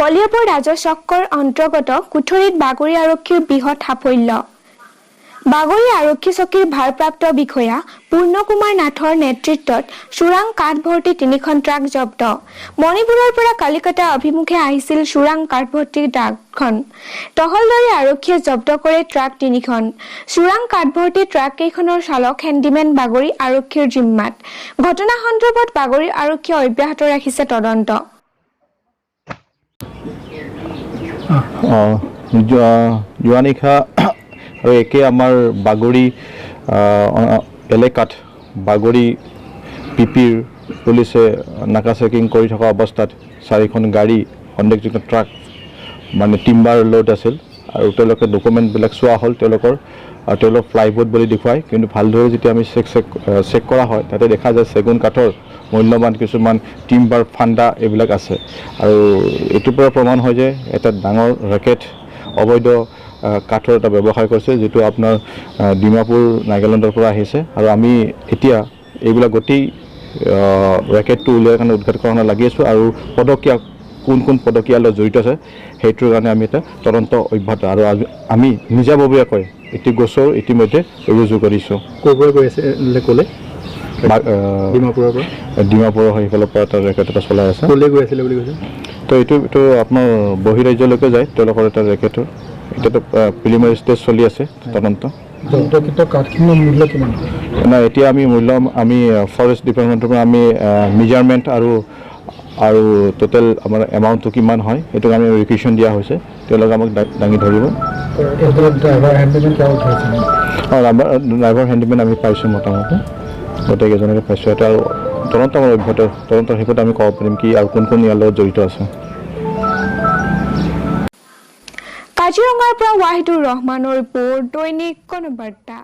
কলিয়াবৰ ৰাজচক্ৰৰ অন্তৰ্গত কুঠৰীত বাগৰি আৰক্ষীৰ বৃহৎ সাফল্য। বাগৰি আৰক্ষী চকীৰ ভাৰপ্ৰাপ্ত বিষয়া পূৰ্ণকুমাৰ নাথৰ নেতৃত্বত চোৰাং কাঠ ভৰ্তি 3খন ট্ৰাক জব্দ। মণিপুৰৰ পৰা কলিকতা অভিমুখে আহিছিল চোৰাং কাঠ ভৰ্তি ট্ৰাকখন। টহলদাৰী আৰক্ষীয়ে জব্দ কৰে ট্ৰাক 3খন। চোৰাং কাঠ ভৰ্তি ট্ৰাককেইখনৰ চালক হেণ্ডিমেন বাগৰি আৰক্ষীৰ জিম্মাত। ঘটনা সন্দৰ্ভত বাগৰি আৰক্ষীয়ে অব্যাহত ৰাখিছে তদন্ত। যোৱা নিশা আৰু একে আমাৰ বাগৰি এলেকাত বাগৰি পিপিৰ পুলিচে নাকা চেকিং কৰি থকা অৱস্থাত 4খন গাড়ী সন্দেহযুক্ত ট্ৰাক মানে টিম্বাৰ লোড আছিল আৰু তেওঁলোকে ডকুমেণ্টবিলাক চোৱা হ'ল তেওঁলোকৰ আৰু তেওঁলোক ফ্লাইবোৰ্ড বুলি দেখুৱায়, কিন্তু ভালদৰে যেতিয়া আমি চেক কৰা হয় তাতে দেখা যায় চেগুন কাঠৰ মূল্যৱান কিছুমান টিম্বাৰ ফাণ্ডা এইবিলাক আছে আৰু এইটোৰ পৰা প্ৰমাণ হয় যে এটা ডাঙৰ ৰেকেট অবৈধ কাঠৰ এটা ব্যৱসায় কৰিছে, যিটো আপোনাৰ ডিমাপুৰ নাগালেণ্ডৰ পৰা আহিছে আৰু আমি এতিয়া এইবিলাক গোটেই ৰেকেটটো উলিয়াই কাৰণে উদ্ঘাটন কৰা লাগি আছোঁ আৰু পদকীয়া কোন পদকীয়াৰ লগত জড়িত আছে সেইটোৰ কাৰণে আমি এটা তদন্ত অব্যাহত আৰু আমি নিজাববীয়াকৈ এটি গোচৰ ইতিমধ্যে ৰুজু কৰিছোঁ। ক'ৰ গৈ আছে ক'লে ডিমাপুৰৰ সেইফালৰ পৰা এটা ৰেকেট এটা চলাই আছে। ক'লৈ গৈ আছিলে বুলি কৈছে? তো এইটো আপোনাৰ বহিৰাজ্যলৈকে যায় তেওঁলোকৰ এটা ৰেকেটৰ। এতিয়াতো প্ৰিলিমিনাৰী ষ্টেজ চলি আছে তদন্ত। নাই, এতিয়া আমি আমি ফৰেষ্ট ডিপাৰ্টমেণ্টৰ পৰা আমি মেজাৰমেণ্ট আৰু টোটেল আমাৰ এমাউণ্টটো কিমান হয় সেইটো আমি ৰিকুৱেশ্যন দিয়া হৈছে, তেওঁলোকে আমাক দাঙি ধৰিব। ড্ৰাইভাৰ হেণ্ডিমেন আমি পাইছোঁ মোটামুটি গোটেইকেইজনকে পাইছোঁ। এটা আৰু তদন্ত আমাৰ অব্যাহত, তদন্তৰ শেষত আমি ক'ব পাৰিম কি আৰু কোন ইয়াৰ লগত জড়িত আছে। কাজিৰঙাৰ পৰা ৱাহিদুৰ ৰহমানৰ ৰিপৰ্ট, দৈনিক কনকবাৰ্তা।